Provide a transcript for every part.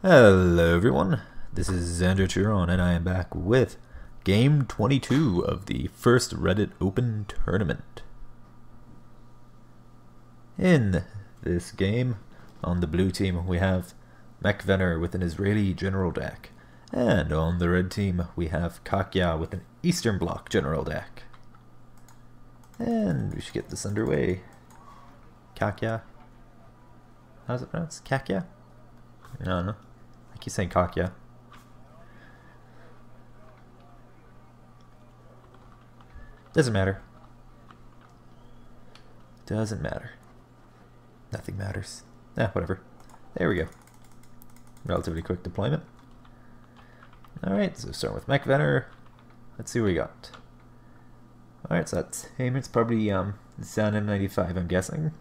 Hello everyone, this is Xander Chiron and I am back with Game 22 of the first Reddit Open Tournament. In this game, on the blue team we have Mekvenner with an Israeli general deck, and on the red team we have Kakya with an Eastern Bloc general deck. And we should get this underway. Kakya? How's it pronounced? Kakya? I don't know. I keep saying Kakya. Doesn't matter. Doesn't matter. Nothing matters. Whatever. There we go. Relatively quick deployment. Alright, so starting with Mekvenner. Let's see what we got. Alright, so that's him. It's probably Zan M95, I'm guessing.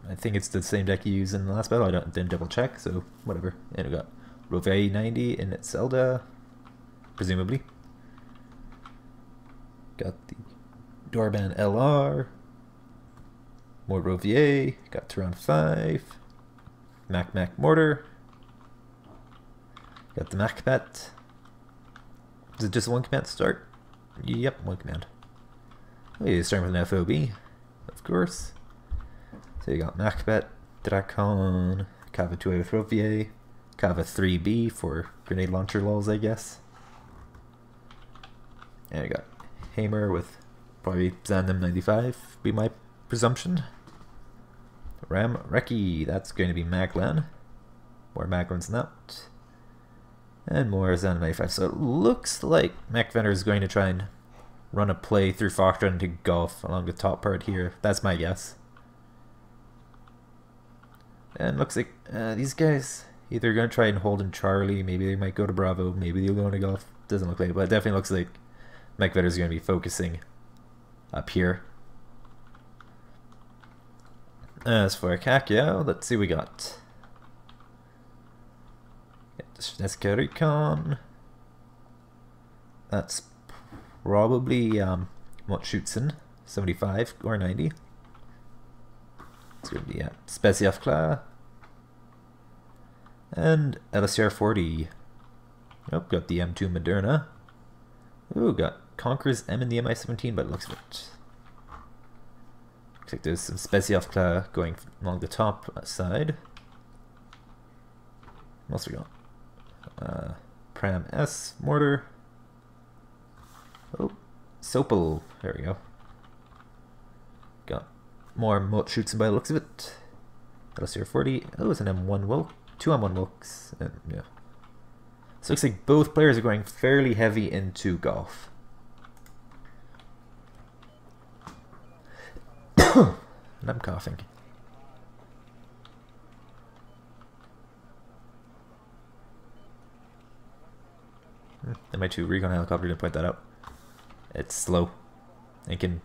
I think it's the same deck you used in the last battle. I didn't double check, so whatever. And we got Rove 90 in its Zelda, presumably. Got the Dorban LR, more Rovier, got Turan 5, Mac Mortar, got the Mac Pet. Is it just one command to start? Yep, one command. Okay, starting with an FOB, of course. So you got Macbeth, Drakon, Kava 2A with Rovier, Kava 3B for grenade launcher lulls, I guess. And you got Hamer with probably Zandam 95, be my presumption. Ram Reki, that's going to be Maglan. More Maglans than that. And more Zandam 95. So it looks like Mekvenner is going to try and run a play through Faktra into Golf along the top part here. That's my guess. And looks like these guys either going to try and hold in Charlie, maybe they might go to Bravo, maybe they'll go into Golf. Doesn't look like it, but it definitely looks like Mekvenner is going to be focusing up here. As for Kakya, let's see what we got. Sneeki Recon. That's probably what shoots in 75 or 90. It's going to be Speciafkla and LSR 40. Oh, got the M2 Moderna. Ooh, got Conqueror's M in the MI17, but it looks like there's some Speciafkla going along the top side. What else we got? Pram S Mortar. Oh, Sopel. There we go. Got more Moat shoots by the looks of it. LSR 40. Oh, it's an M1 Wilk. 2 M1 Wilks. Yeah. So it looks like both players are going fairly heavy into Golf. And I'm coughing. MI2 Recon Helicopter didn't point that out. It's slow. It can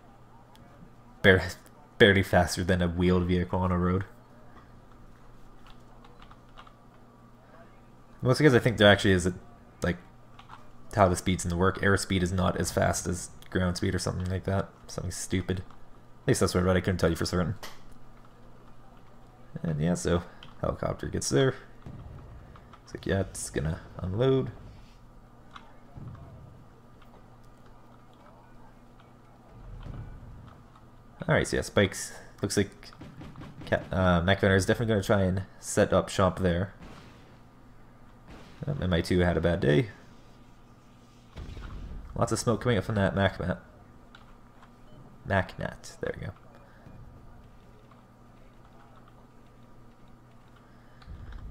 barely faster than a wheeled vehicle on a road. Most because I think there actually is like how the speeds in the work. Airspeed is not as fast as ground speed or something like that. Something stupid. At least that's what I read. I couldn't tell you for certain. And yeah, so helicopter gets there. It's like, yeah, it's gonna unload. Alright, so yeah, spikes. Looks like Mekvenner is definitely going to try and set up shop there. MI2 had a bad day. Lots of smoke coming up from that MacNat. There we go.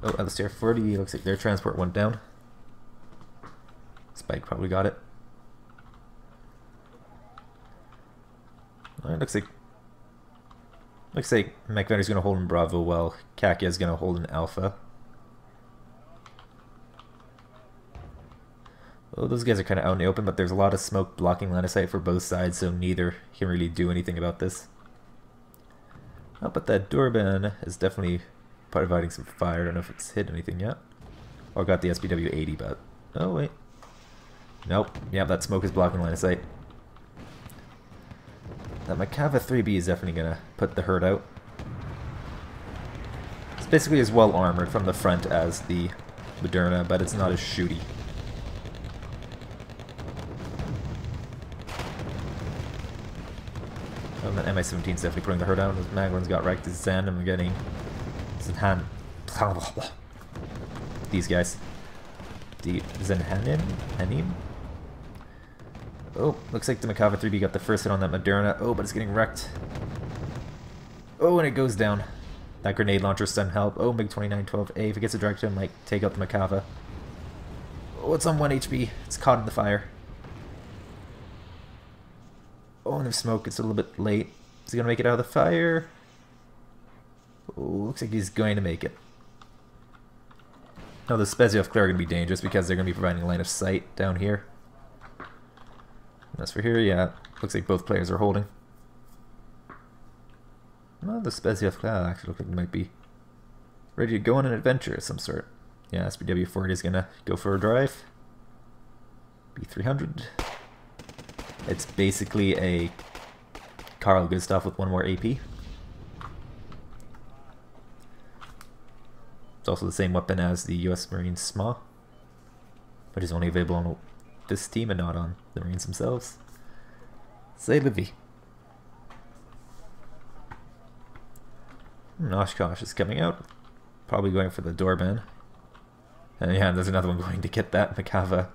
Oh, LSR 40, looks like their transport went down. Spike probably got it. Alright, looks like Mekvenner's going to hold in Bravo while Kakya's going to hold in Alpha. Well, those guys are kind of out in the open, but there's a lot of smoke blocking line of sight for both sides, so neither can really do anything about this. Oh, but that Dorban is definitely providing some fire. I don't know if it's hit anything yet. Or got the SPW 80, but... Oh, wait. Nope. Yeah, that smoke is blocking line of sight. That Makava 3B is definitely going to put the herd out. basically as well armored from the front as the Moderna, but it's not as shooty. Oh, that MI-17's definitely putting the hurt down. Maglin's got wrecked. Zandam getting Zenhan. These guys. The Zenhanim? Oh, looks like the Mekava 3B got the first hit on that Moderna. Oh, but it's getting wrecked. Oh, and it goes down. That grenade launcher stun help. Oh, MiG-29-12A. If it gets a direct hit, it might take out the Mekava. Oh, it's on 1 HP. It's caught in the fire. Oh, and there's smoke. It's a little bit late. Is he going to make it out of the fire? Oh, looks like he's going to make it. No, the Speziov Claire are going to be dangerous because they're going to be providing a line of sight down here. And as for here, yeah, looks like both players are holding. Well, the Speziov Claire actually looks like it might be ready to go on an adventure of some sort. Yeah, SPW-40 is going to go for a drive. B300. It's basically a Carl Gustav with 1 more AP. It's also the same weapon as the US Marine SMA, but is only available on this team and not on the Marines themselves. C'est la vie. Oshkosh is coming out, probably going for the Dorban. And yeah, there's another one going to get that Mekava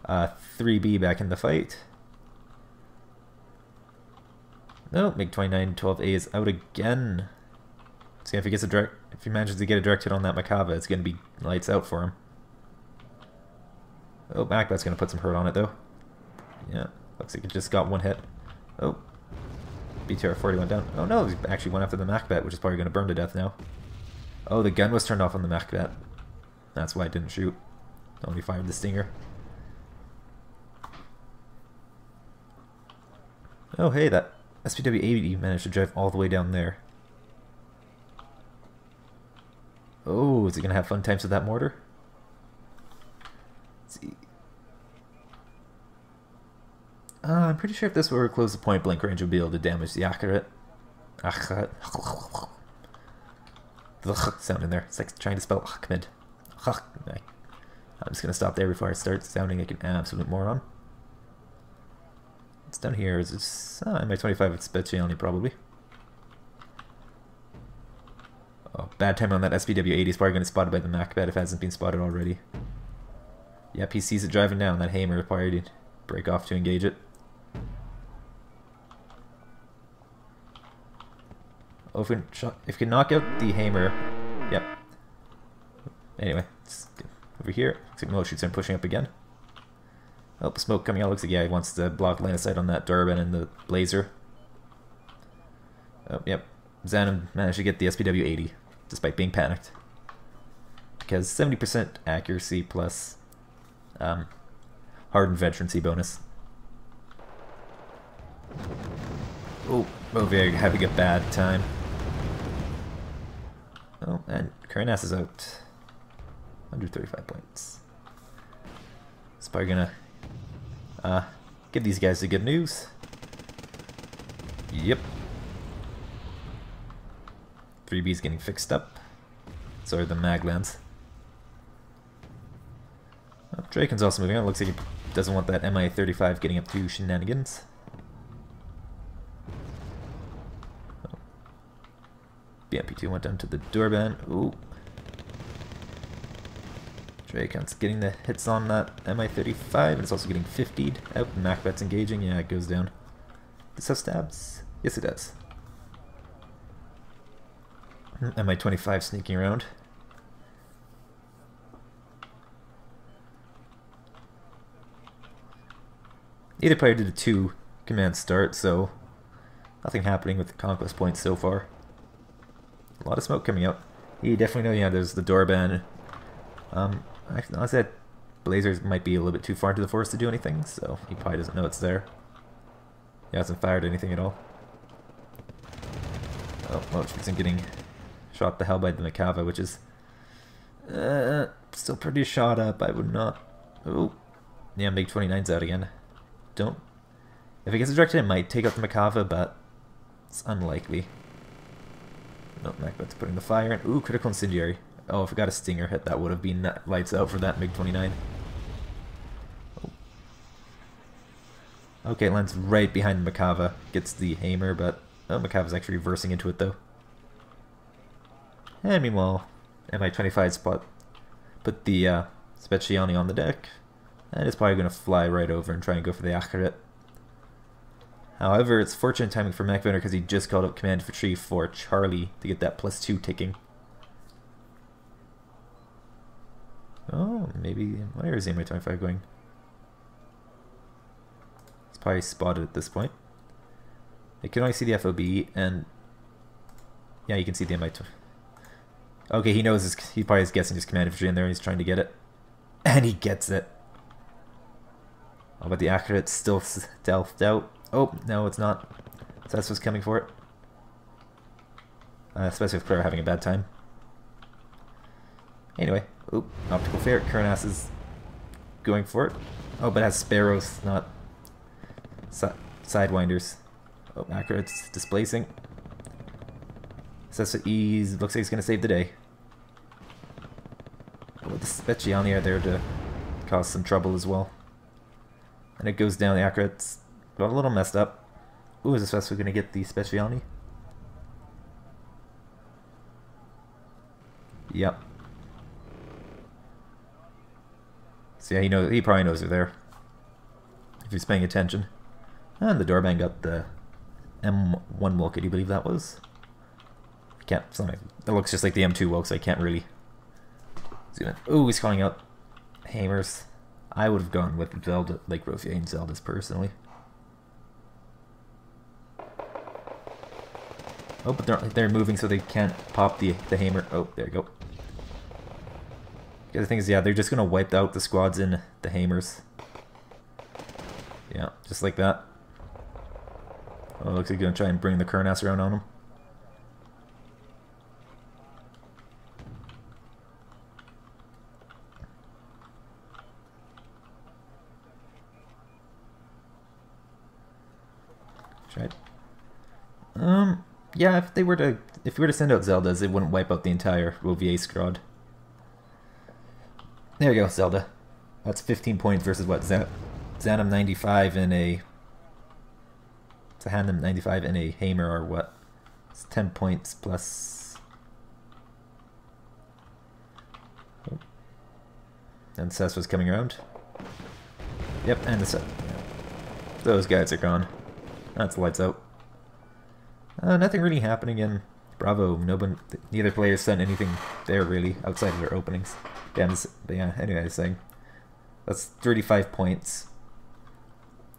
3B back in the fight. No, MiG-29-12A is out again. So if he gets a if he manages to get a direct hit on that Mekava, it's going to be lights out for him. Oh, Macbeth's going to put some hurt on it though. Yeah, looks like it just got 1 hit. Oh, BTR-40 went down. Oh no, he actually went after the Macbeth, which is probably going to burn to death now. Oh, the gun was turned off on the Macbeth. That's why it didn't shoot. Only fired the Stinger. Oh hey, that SPW-80 managed to drive all the way down there. Oh, is he going to have fun times with that mortar? Let's see. I'm pretty sure if this were close to point blank range, it would be able to damage the accurate. The sound in there. It's like trying to spell Ahmed. I'm just going to stop there before I start sounding like an absolute moron. What's down here? Is this MI-25 with Specialny probably. Oh, bad time on that SPW-80. Is probably going to be spotted by the Macbeth if it hasn't been spotted already. Yep, he sees it driving down. That Hamer probably to break off to engage it. Oh, if we can knock out the Hamer, yep. Anyway, over here. Looks like Mo shoots him pushing up again. Oh, smoke coming out. Looks like, yeah, he wants to block line of sight on that Durban and the Blazer. Oh, yep. Zanum managed to get the SPW-80, despite being panicked. Because 70% accuracy plus hardened veterancy bonus. Oh, Movier having a bad time. Oh, and Karanas is out. 135 points. It's probably gonna give these guys the good news. Yep. 3B's getting fixed up. So are the Maglands. Oh, Draken's also moving on. Looks like he doesn't want that MI-35 getting up to shenanigans. Oh. BMP-2 went down to the Durban. Ooh. Draken's getting the hits on that MI-35, and it's also getting 50'd out. Macbeth's engaging. Yeah, it goes down. Does this have stabs? Yes, it does. MI-25 sneaking around. Either player did a 2 command start, so nothing happening with the conquest points so far. A lot of smoke coming out. You definitely know, yeah, there's the Dorban. I said Blazers might be a little bit too far into the forest to do anything, so he probably doesn't know it's there. He hasn't fired anything at all. Oh, Mochkinson getting shot the hell by the Mekava, which is still pretty shot up. I would not. Oh, yeah, MiG-29's out again. Don't. If it gets directed, it might take out the Mekava, but it's unlikely. No, Macbeth's putting the fire in. Ooh, critical incendiary. Oh, if we got a stinger hit, that would have been lights out for that MiG-29. Oh. Okay, it lands right behind Makava. Gets the Hamer, but... Oh, Makava's actually reversing into it, though. And meanwhile, Mi-25 spot put the Speciani on the deck. And it's probably going to fly right over and try and go for the Akharet. However, it's fortunate timing for Mekvenner because he just called up command infantry for Charlie to get that +2 ticking. Oh, maybe... Where is Mi-25 going? It's probably spotted at this point. You can only see the FOB, and... Yeah, you can see the Mi-25. Okay, he knows his... He probably is guessing his command infantry in there and he's trying to get it. And he gets it! Oh, but the Akharet's still stealthed out. Oh, no, it's not. So that's what's coming for it. Especially if Claire having a bad time. Anyway, oop, optical ferret. Kurnas is going for it. Oh, but it has sparrows, not sidewinders. Oh, Akharet's displacing. Sessa Ease looks like he's going to save the day. Oh, the Speciani are there to cause some trouble as well. And it goes down. The Akharet's got a little messed up. Ooh, is this vessel going to get the Speciani? Yep. So yeah, he probably knows they're there. If he's paying attention. And the Doorbang got the M1 Wilk, I believe that was. I can't, it looks just like the M2 Wilk, so I can't really zoom in. Ooh, he's calling out Hamers. I would have gone with Zelda, like Rovier and Zelda's personally. Oh, but they're moving so they can't pop the Hamer. Oh, there you go. The other thing is, yeah, they're just going to wipe out the squads in the Hamers. Yeah, just like that. Oh, looks like he's going to try and bring the Kurnas around on him. Right. Yeah, if we were to send out Zeldas, it wouldn't wipe out the entire Rovier squad. There we go, Zelda. That's 15 points versus what? Zanum 95 in a... It's a Handam 95 in a Hamer or what? It's 10 points plus... Oh. And Cess was coming around. Yep, and the set. Yeah. Those guys are gone. That's lights out. Nothing really happening in Bravo. Neither player sent anything there really outside of their openings. But yeah, anyway, I was saying that's 35 points.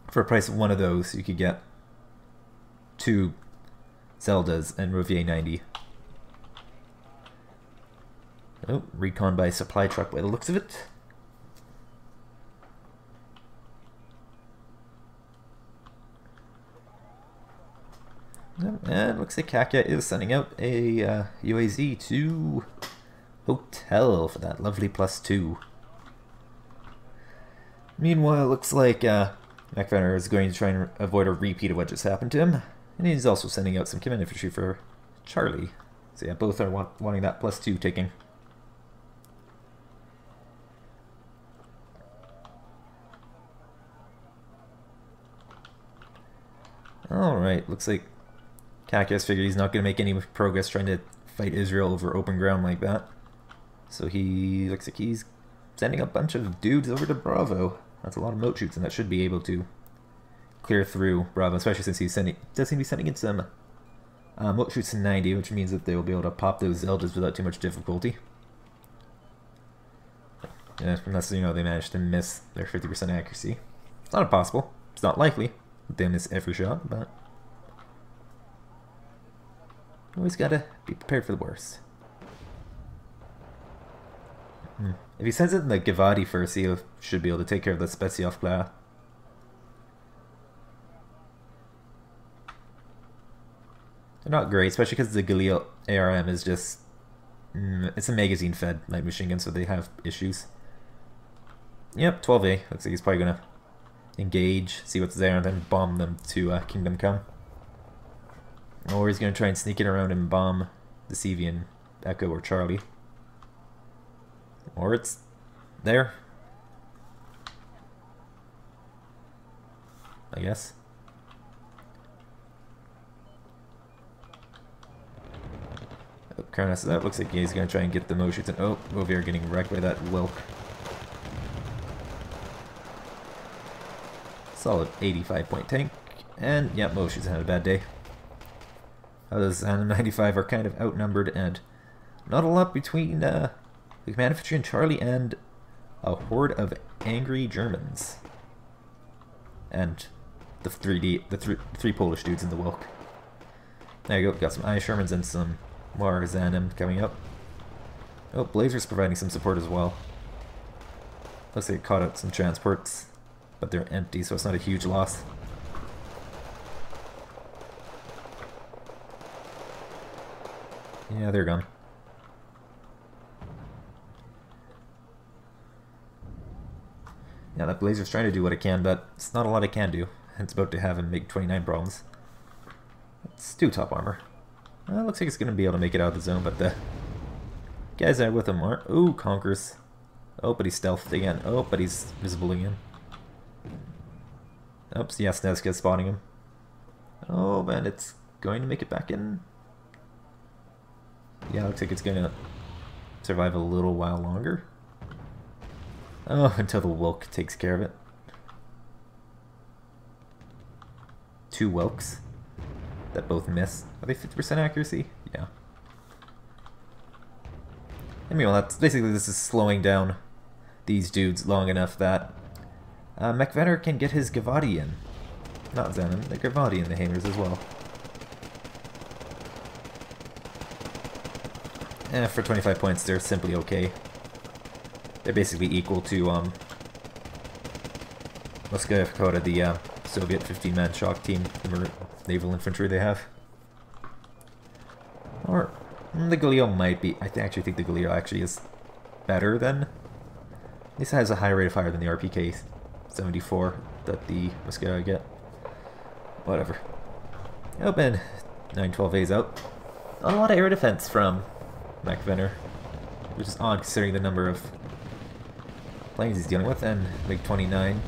For a price of one of those, you could get 2 Zeldas and Rovier 90. Oh, recon by supply truck by the looks of it. And it looks like Kakya is sending out a UAZ to Hotel for that lovely +2. Meanwhile, it looks like Mekvenner is going to try and avoid a repeat of what just happened to him. And he's also sending out some command infantry for Charlie. So yeah, both are wanting that +2 ticking. Alright, looks like Kakya's figured he's not going to make any progress trying to fight Israel over open ground like that. So he looks like he's sending a bunch of dudes over to Bravo. That's a lot of moat shoots, and that should be able to clear through Bravo, especially since does seem to be sending in some moat shoots in 90, which means that they will be able to pop those Zeldas without too much difficulty. Yeah, unless, they manage to miss their 50% accuracy. It's not impossible. It's not likely that they miss every shot, but always gotta be prepared for the worst. If he sends it in the Givati first, he should be able to take care of the Specialfla. They're not great, especially because the Galil ARM is just... it's a magazine-fed light machine gun, so they have issues. Yep, 12A. Looks like he's probably gonna engage, see what's there, and then bomb them to Kingdom Come. Or he's gonna try and sneak it around and bomb the Sevian Echo or Charlie. Or it's there, I guess. Oh, Karnas, that looks like he's going to try and get the motions. And oh, Rovier getting wrecked by that Wilk. Solid 85-point tank. And yeah, Moshi's had a bad day. Others on 95 are kind of outnumbered, and not a lot between the Mekvenner and Charlie and a horde of angry Germans. And the three Polish dudes in the Wilk. There you go, got some Eye Shermans and some more Zanim coming up. Oh, Blazer's providing some support as well. Looks like it caught out some transports, but they're empty, so it's not a huge loss. Yeah, they're gone. Yeah, that Blazer's trying to do what it can, but it's not a lot it can do. It's about to have him make 29 problems. It's 2 top armor. Well, looks like it's going to be able to make it out of the zone, but the guys out with him aren't. Ooh, Conquers. Oh, but he's stealthed again. Oh, but he's visible again. Oops, yeah, Snezka's spotting him. Oh, man, it's going to make it back in. Yeah, looks like it's going to survive a little while longer. Oh, until the Wilk takes care of it. 2 Wilks that both miss. Are they 50% accuracy? Yeah. Anyway, that's basically, this is slowing down these dudes long enough that Mekvenner can get his Gavadi in. Not Zenon, the Gavadi in the Hamers as well. For 25 points, they're simply okay. They're basically equal to Moskva-Dakota, the Soviet 15-man shock team, the naval infantry they have. Or the Galil might be. I actually think the Galil actually is better than. At least it has a higher rate of fire than the RPK 74 that the Moskva get. Whatever. Open. 912A's out. Not a lot of air defense from Mekvenner, which is odd considering the number of planes he's dealing with. And MiG-29,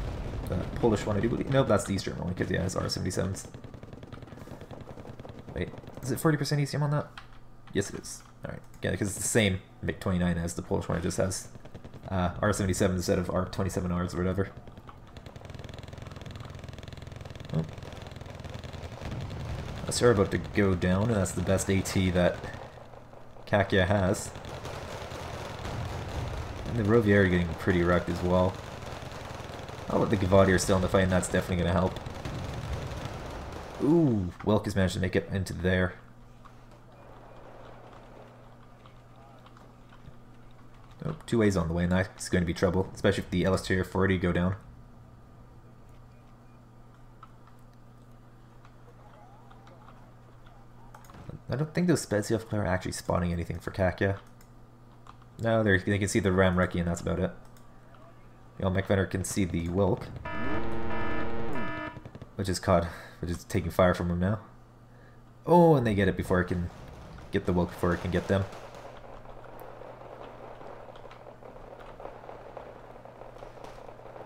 the Polish one, I do believe. Nope, that's the East German one, because yeah, it's R-77s. Wait, is it 40% ECM on that? Yes, it is. Alright, yeah, because it's the same MiG-29 as the Polish one, it just has R-77 instead of R-27Rs or whatever. Oh. That's her about to go down, and that's the best AT that Kakya has. And the Rovier are getting pretty wrecked as well. Oh, but the Gavadi are still in the fight, and that's definitely going to help. Ooh, Wilk has managed to make it into there. Oh, 2A's on the way, and that's going to be trouble, especially if the LS-40 go down. I don't think those Spetsnaz are actually spotting anything for Kakya. No, they can see the Ramrecki, and that's about it. You know, Mekvenner can see the Wilk, which is taking fire from him now. Oh, and they get it before it can get the Wilk, before it can get them.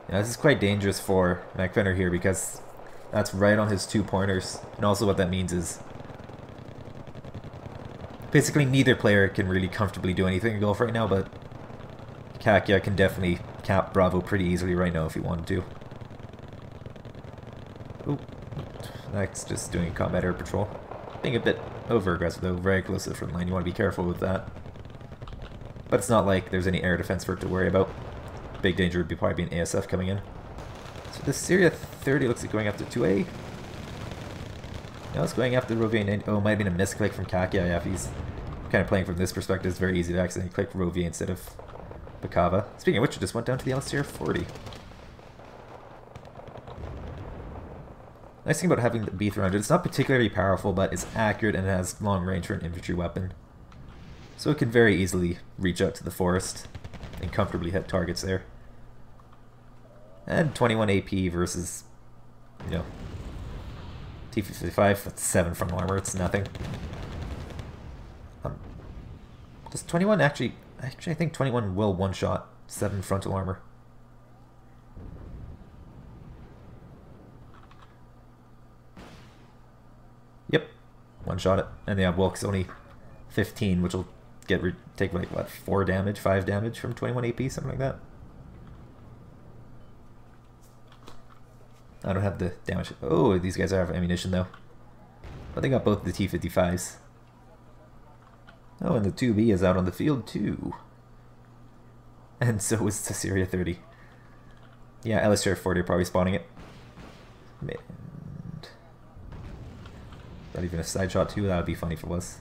Yeah, this is quite dangerous for Mekvenner here, because that's right on his 2 pointers, and also what that means is basically neither player can really comfortably do anything in Gulf right now, but Kakya can definitely cap Bravo pretty easily right now if he wanted to. Ooh, Next, just doing a combat air patrol. Being a bit over-aggressive though, very close to the front line, you want to be careful with that. But it's not like there's any air defense for it to worry about. Big danger would be probably be an ASF coming in. So the Syria 30 looks like going after 2A. Now it's going after Rovier. Oh, it might have been a misclick from Kakya. Yeah, if he's kind of playing from this perspective, it's very easy to accidentally click Rovier instead of Bakava. Speaking of which, it just went down to the LSTR-40. Nice thing about having the B-300, it's not particularly powerful, but it's accurate and it has long range for an infantry weapon. So it can very easily reach out to the forest and comfortably hit targets there. And 21 AP versus, you know, T-55, that's 7 frontal armor, it's nothing. Does 21 actually... Actually, I think 21 will one-shot 7 frontal armor. Yep, one-shot it. And yeah, Wilk's only 15, which will take like, what, 4 damage, 5 damage from 21 AP, something like that. I don't have the damage. Oh, these guys have ammunition though. But they got both the T-55s. Oh, and the 2B is out on the field too. And so is the Syria 30. Yeah, LSR 40 are probably spawning it. And not even a side shot too, that would be funny if it was.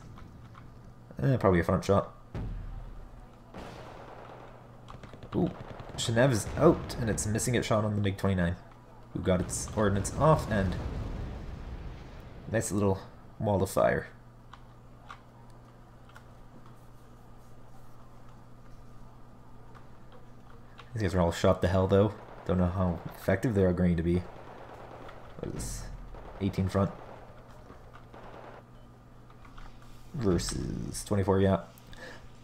Probably a front shot. Ooh, Genev's out, and it's missing its shot on the MiG-29, who got its ordnance off, and nice little wall of fire. These guys are all shot to hell though. Don't know how effective they're going to be. What is this? 18 front versus 24, yeah.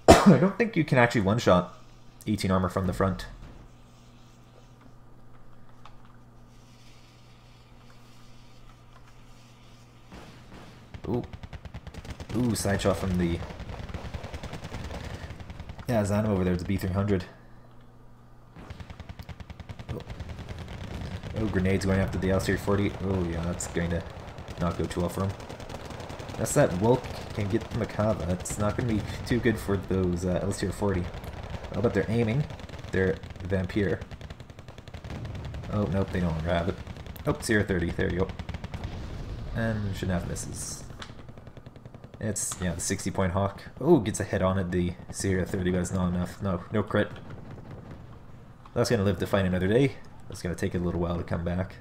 I don't think you can actually one-shot 18 armor from the front. Ooh. Ooh, side shot from the... Yeah, Zanum over there, it's B300. Oh, grenades going after the LCR 40. Oh yeah, that's going to not go too well for him. That's that Wilk can get Makava. It's not going to be too good for those LCR 40. Oh, but they're aiming. They're Vampire. Oh, nope, they don't grab it. Oh, CR 30, there you go. And Shenaf misses. It's, yeah, the 60-point Hawk. Oh, gets a hit on it, the CR 30, but it's not enough. No crit. That's going to live to fight another day. It's going to take a little while to come back.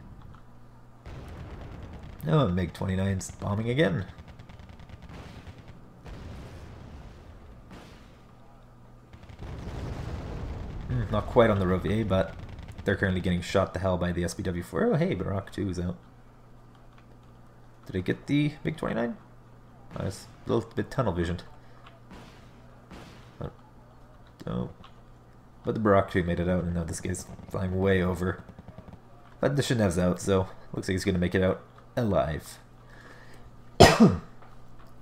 Oh, MiG-29's bombing again. Not quite on the Rovier, but they're currently getting shot to hell by the SPW-4. Oh, hey, Barak 2 is out. Did I get the MiG-29? I was a little bit tunnel visioned. Oh. But the Barak 2 made it out, and now this guy's flying way over. But the Shenev's out, so looks like he's going to make it out alive.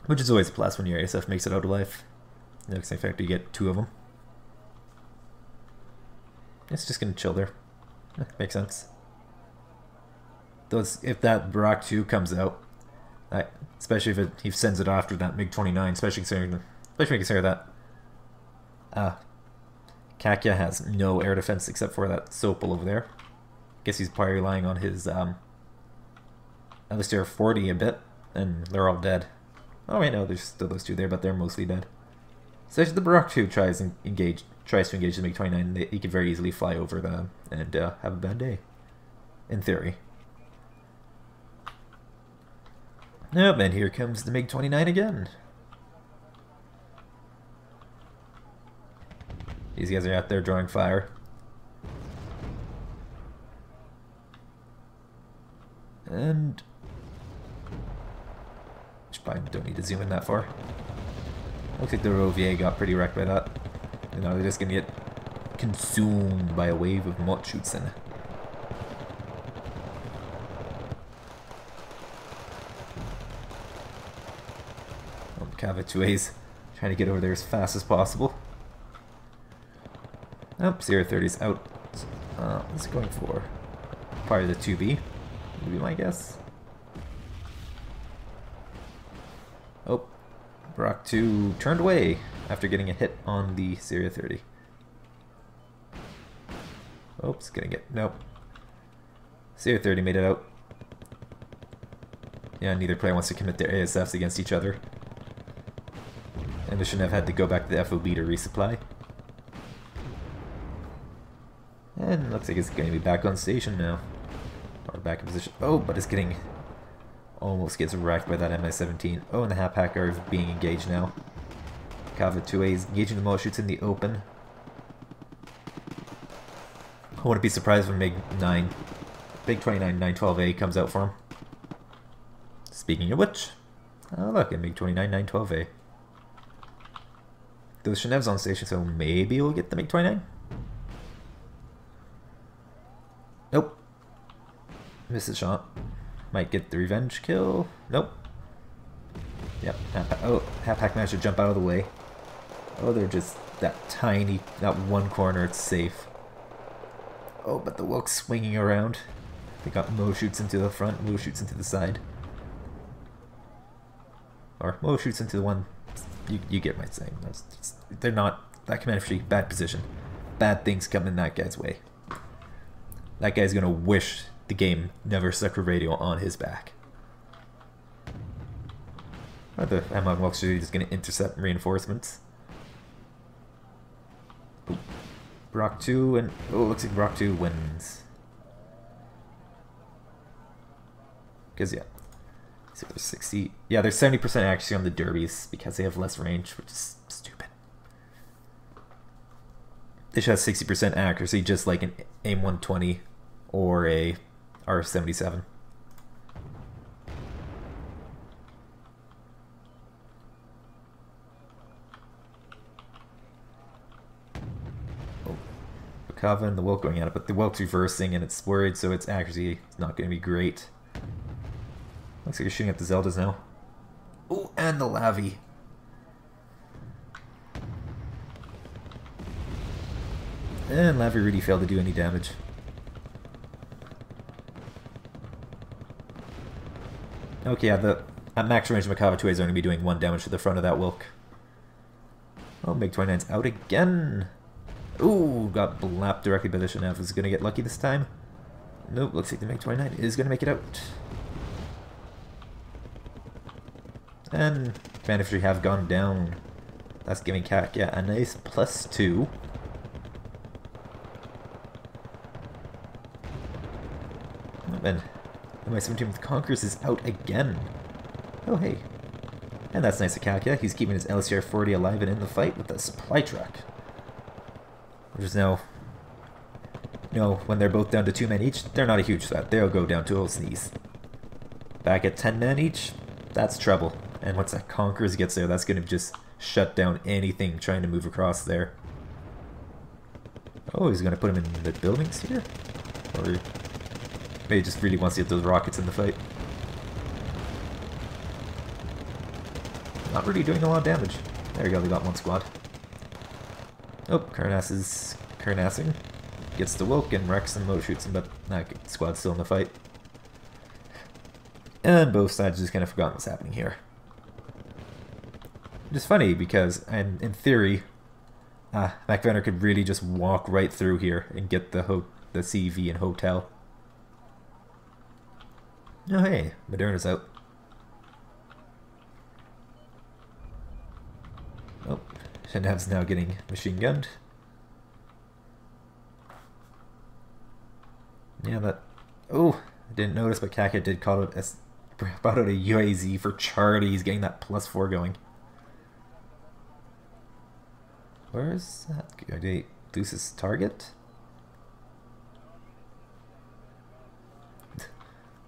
Which is always a plus when your ASF makes it out alive. Next in fact, you get 2 of them. It's just going to chill there. Makes sense. Though if that Barak 2 comes out, especially if he sends it after that MiG-29, especially consider that Kakya has no air defense except for that Sopel over there. Guess he's probably relying on his LSR 40 a bit, and they're all dead. Oh wait, no, there's still those 2 there, but they're mostly dead. So if the Barak 2 tries to engage the MiG-29, he could very easily fly over them and have a bad day. In theory. Nope, and here comes the MiG-29 again. These guys are out there drawing fire. And... probably don't need to zoom in that far. Looks like the Rovier got pretty wrecked by that. You know, they're just gonna get consumed by a wave of Motschützen. Oh, Kavatue's trying to get over there as fast as possible. Oh, 030's out. What's it going for? Probably the 2B, would be my guess. Oh, Barak 2 turned away after getting a hit on the Syria 30. Oops, gonna get... nope. Syria 30 made it out. Yeah, neither player wants to commit their ASFs against each other. And they shouldn't have had to go back to the FOB to resupply. And looks like it's going to be back on station now. Or back in position. Oh, but it's getting... almost gets wrecked by that Mi-17. Oh, and the Hapacker is being engaged now. Kava 2A is engaging the Motschützen in the open. I wouldn't be surprised when MiG-29 912A comes out for him. Speaking of which, oh look, at MiG-29 912A. those Shenevs on station, so maybe we'll get the MiG-29. Nope. Missed the shot. Might get the revenge kill. Nope. Yep. Half-pack managed to jump out of the way. Oh, they're just that tiny, that one corner, it's safe. Oh, but the Wilk's swinging around. They got Mo shoots into the front, Mo shoots into the side. Or Mo shoots into the one. You get my saying. They're not that command infantry. Bad position. Bad things come in that guy's way. That guy's gonna wish the game never stuck a radio on his back. Or the M1 Wilk's just gonna intercept reinforcements. Ooh. Brock 2 and looks like Brock 2 wins. Because yeah. So there's 60. Yeah, there's 70% accuracy on the derbies because they have less range, which is stupid. They should have 60% accuracy, just like an AIM-120 or a R-77. Oh, Bakava and the Wilk going at it, but the Wilk's reversing and it's worried, so its accuracy is not going to be great. Looks like you're shooting at the Zeldas now. Oh, and the Lavi. And Lavi really failed to do any damage. Okay, yeah, at max range, Makava 2 is only going to be doing 1 damage to the front of that Wilk. Oh, MiG-29's out again. Ooh, got blapped directly by the Shenef. Is going to get lucky this time? Nope, looks like the MiG-29 is going to make it out. And command infantry have gone down. That's giving Kakya a nice +2. And MI-17 with Conquerors is out again. Oh hey. And that's nice of Kakya. He's keeping his LCR-40 alive and in the fight with a supply truck. Which is now, you know, when they're both down to 2 men each, they're not a huge threat. They'll go down to a sneeze. Back at 10 men each, that's trouble. And once that Conquerors gets there, that's going to just shut down anything trying to move across there. Oh, he's going to put him in the buildings here? Or maybe he just really wants to get those rockets in the fight. Not really doing a lot of damage. There you go, they got one squad. Oh, Karnas is Karnassing. Gets the Wilk and Rex and Mo shoots him, but that squad's still in the fight. And both sides just kind of forgotten what's happening here. Which is funny because, in theory, Mekvenner could really just walk right through here and get the CV and hotel. Oh hey, Moderna's out. Oh, Shenev's now getting machine gunned. Yeah, that... Oh, I didn't notice, but Kakya did call it as... brought out a UAZ for Charlie. He's getting that +4 going. Where is that? Did he lose his target?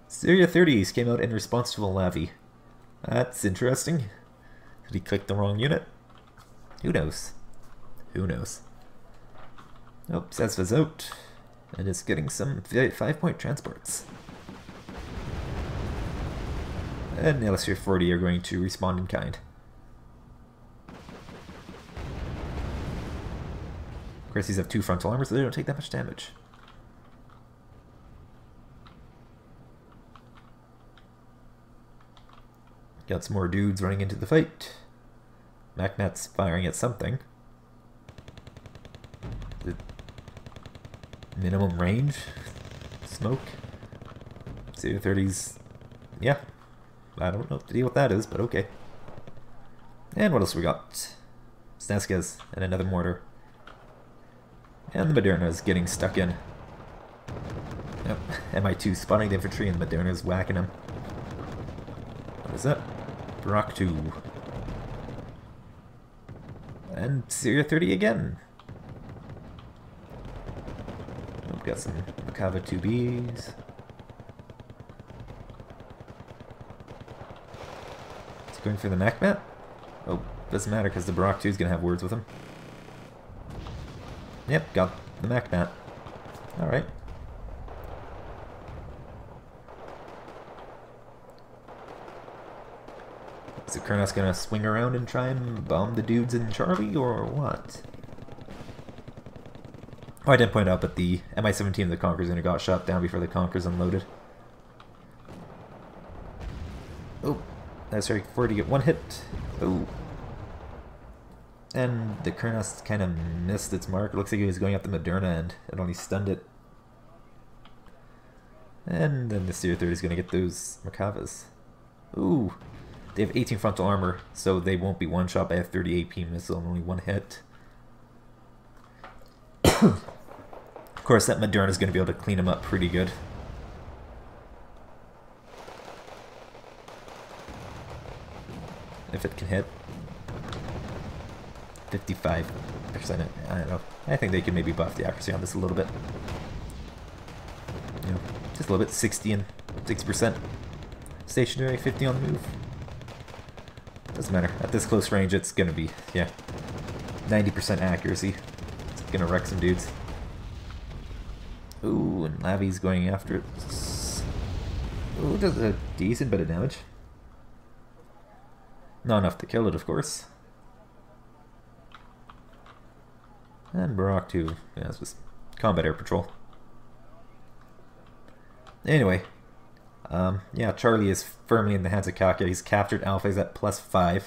Syria 30s came out in response to a Lavi. That's interesting. Did he click the wrong unit? Who knows? Who knows? Oh, Sesva's out. And it's getting some 5-point transports. And LSU 40 are going to respond in kind. Of course, these have 2 frontal armor, so they don't take that much damage. Got some more dudes running into the fight. MacNat's firing at something. The minimum range? Smoke? C-30s. Yeah. I don't know what the deal with that is, but okay. And what else we got? Snaskas and another mortar. And the Moderna's getting stuck in. Yep. MI2 spotting the infantry and the Moderna's whacking him. What is that? Brock 2. And Syria 30 again. We've got some Makava 2Bs. It's going for the MacMat. Oh, Doesn't matter because the Brock 2 is going to have words with him. Yep, got the Mac Bat. Alright. Is the Kurnoss going to swing around and try and bomb the dudes in Charlie, or what? Oh, I didn't point out, but the Mi-17 of the Conqueror's going to got shot down before the Conqueror's unloaded. Oh, that's right, before to get one hit. Oh. And the Kurnoss kind of missed its mark. It looks like he was going up the Moderna and it only stunned it. And then the Seer 30 is going to get those Merkavas. Ooh. They have 18 frontal armor, so they won't be one-shot by a 30 AP missile and only one hit. Of course, that Moderna is going to be able to clean him up pretty good. If it can hit. 55%. I don't know. I think they could maybe buff the accuracy on this a little bit. You know, just a little bit. 60 and 60%. Stationary, 50 on the move. Doesn't matter. At this close range, it's gonna be, yeah, 90% accuracy. It's gonna wreck some dudes. Ooh, and Lavi's going after it. Ooh, does a decent bit of damage. Not enough to kill it, of course. And Barak 2, yeah, this was combat air patrol. Anyway, yeah, Charlie is firmly in the hands of Kakya. He's captured Alpha, he's at +5.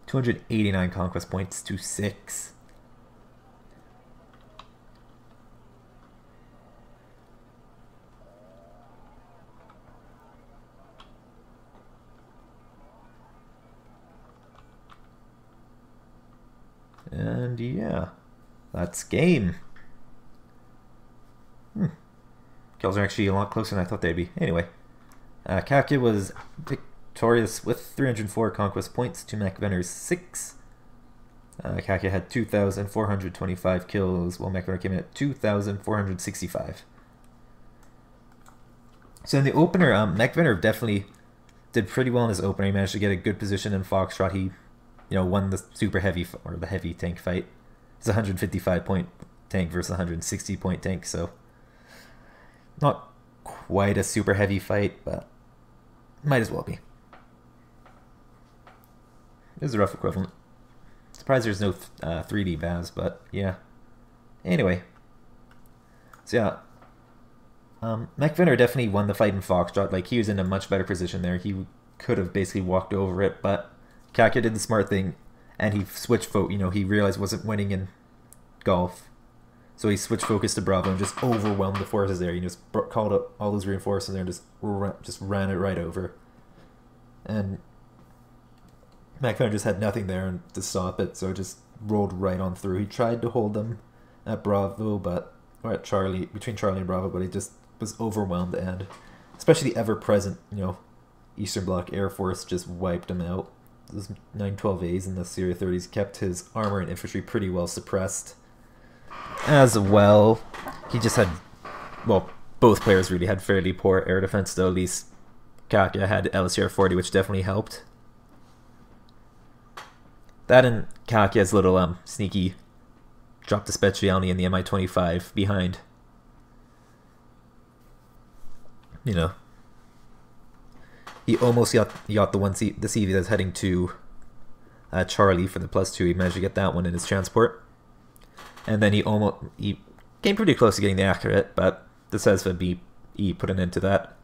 289 conquest points to 6. And yeah, that's game. Kills are actually a lot closer than I thought they'd be. Anyway, Kakya was victorious with 304 conquest points to Mekvenner's 6. Kakya had 2,425 kills, while Mekvenner came in at 2,465. So in the opener, Mekvenner definitely did pretty well in his opener. He managed to get a good position in Foxtrot. He, you know, won the super heavy or the heavy tank fight. It's a 155 point tank versus a 160 point tank, so not quite a super heavy fight, but might as well be. This is a rough equivalent. Surprised there's no 3D Baz, but yeah. Anyway, so yeah, Mekvenner definitely won the fight in Foxtrot. Like, he was in a much better position there. He could have basically walked over it, but Kakya did the smart thing, and he switched you know, he realized wasn't winning in golf. So he switched focus to Bravo and just overwhelmed the forces there. He just called up all those reinforcements there and just ran it right over. And Mekvenner just had nothing there to stop it, so it just rolled right on through. He tried to hold them at Bravo, or at Charlie, between Charlie and Bravo, but he just was overwhelmed, and especially the ever-present, you know, Eastern Bloc Air Force just wiped him out. Those 912As and the Syria 30s kept his armor and infantry pretty well suppressed. As well, he just had, well, both players really had fairly poor air defense, though at least Kakya had LSR 40, which definitely helped. That and Kakya's little sneaky dropped the speciality in the Mi-25 behind. You know, he almost got the the CV that's heading to Charlie for the +2. He managed to get that one in his transport. And then he came pretty close to getting the accurate, but the Sesva BE put an end to that.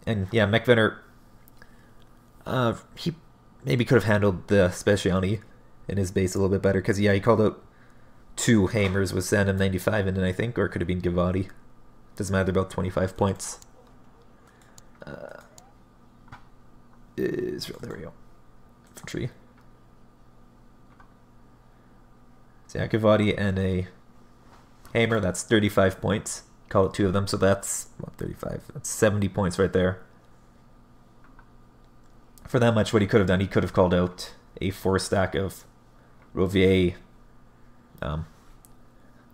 And yeah, Mekvenner, he maybe could have handled the speciality in his base a little bit better, because yeah, he called out 2 Hamers with Sandem 95 in it, I think, or it could have been Givati. Doesn't matter, about 25 points. Israel, there we go. Infantry. So yeah, Givati and a Hamer, that's 35 points. Call it 2 of them, so that's, what, 35? That's 70 points right there. For that much, what he could have done, he could have called out a 4-stack of Rovier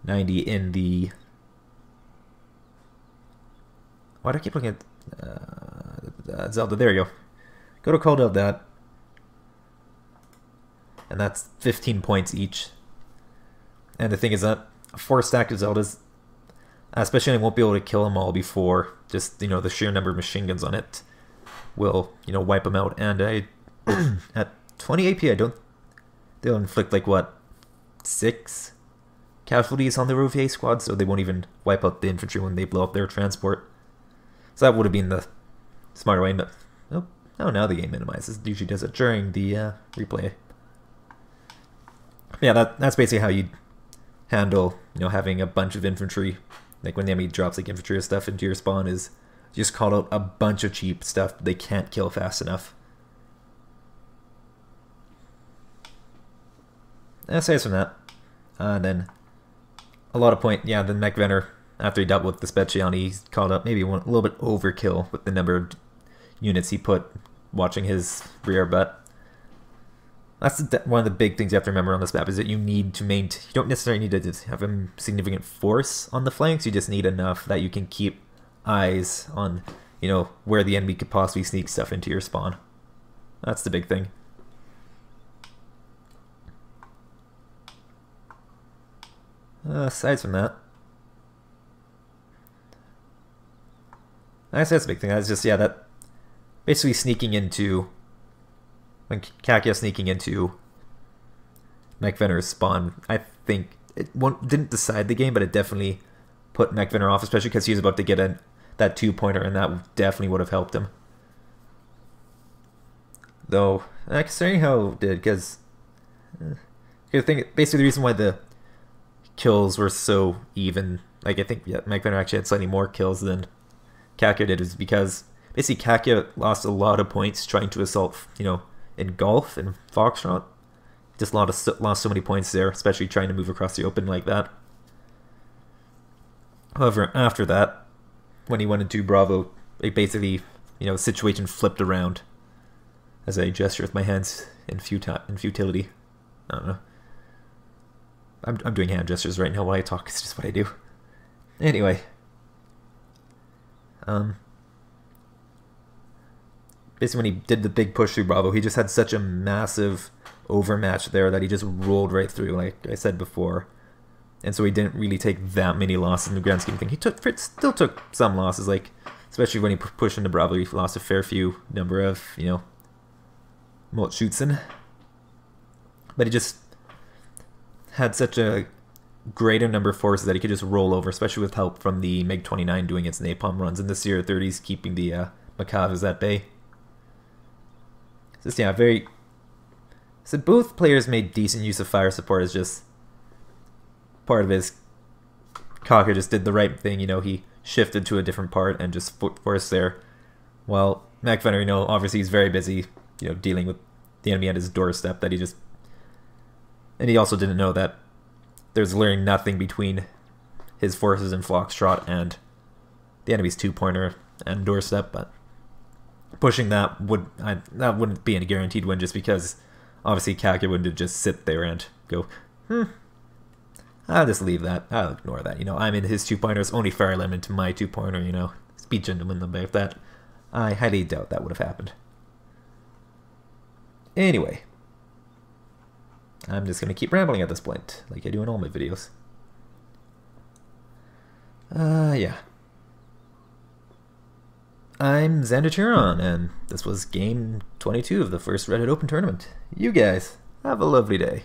90 in the... Why do I keep looking at Zelda? There you go. Could have called out that. and that's 15 points each. And the thing is that 4 stacked Zeldas, especially I won't be able to kill them all before just, you know, the sheer number of machine guns on it will, you know, wipe them out. And I, at 20 AP, they'll inflict like what, 6 casualties on the Rouvier squad, so they won't even wipe out the infantry when they blow up their transport. So that would have been the smarter way. But oh, now the game minimizes. It usually does it during the replay. Yeah, that's basically how you handle, you know, having a bunch of infantry. Like when the enemy drops like infantry or stuff into your spawn, is just call out a bunch of cheap stuff they can't kill fast enough. Aside from that, then a lot of point. Yeah, then Mekvenner, after he dealt with the Speciani, he called up maybe a little bit overkill with the number of units he put watching his rear, but that's one of the big things you have to remember on this map, is that you need to maintain. You don't necessarily need to just have a significant force on the flanks. You just need enough that you can keep eyes on, you know, where the enemy could possibly sneak stuff into your spawn. That's the big thing. Aside from that, that's the big thing. That's just, yeah, that basically sneaking into, when Kakya sneaking into Mekvenner's spawn, I think it didn't decide the game, but it definitely put Mekvenner off, especially because he was about to get that 2-pointer, and that definitely would have helped him. Though, considering how it did, because I think basically the reason why the kills were so even, like I think Mekvenner actually had slightly more kills than Kakya did, is because basically Kakya lost a lot of points trying to assault, you know, in Golf and Foxtrot. Just lost so many points there, especially trying to move across the open like that. However, after that, when he went into Bravo, it basically, you know, the situation flipped around. As I gesture with my hands in futility. I don't know. I'm doing hand gestures right now while I talk. It's just what I do. Anyway. Basically when he did the big push through Bravo, he just had such a massive overmatch there that he just rolled right through, like I said before. And so he didn't really take that many losses in the grand scheme of things. He still took some losses, like especially when he pushed into Bravo, he lost a fair few number of, you know, Schützen. But he just had such a greater number of forces that he could just roll over, especially with help from the MiG-29 doing its napalm runs, and the Sierra 30s keeping the Macavas at bay. Just, yeah, very... So both players made decent use of fire support. As just part of his... Kakya just did the right thing, you know, he shifted to a different part and just forced there. While Mekvenner, you know, obviously he's very busy, you know, dealing with the enemy at his doorstep, that he just... And he also didn't know that there's literally nothing between his forces in Foxtrot and the enemy's 2-pointer and doorstep, but pushing that wouldn't be a guaranteed win, just because obviously Kakya wouldn't just sit there and go, I'll just leave that, I'll ignore that, you know, I'm in his 2-pointer, it's only fair limit to my 2-pointer, you know, speed gentleman about that. I highly doubt that would have happened. Anyway, I'm just going to keep rambling at this point, like I do in all my videos. Yeah. I'm Xander Turon, and this was game 22 of the first Reddit Open Tournament. You guys, have a lovely day.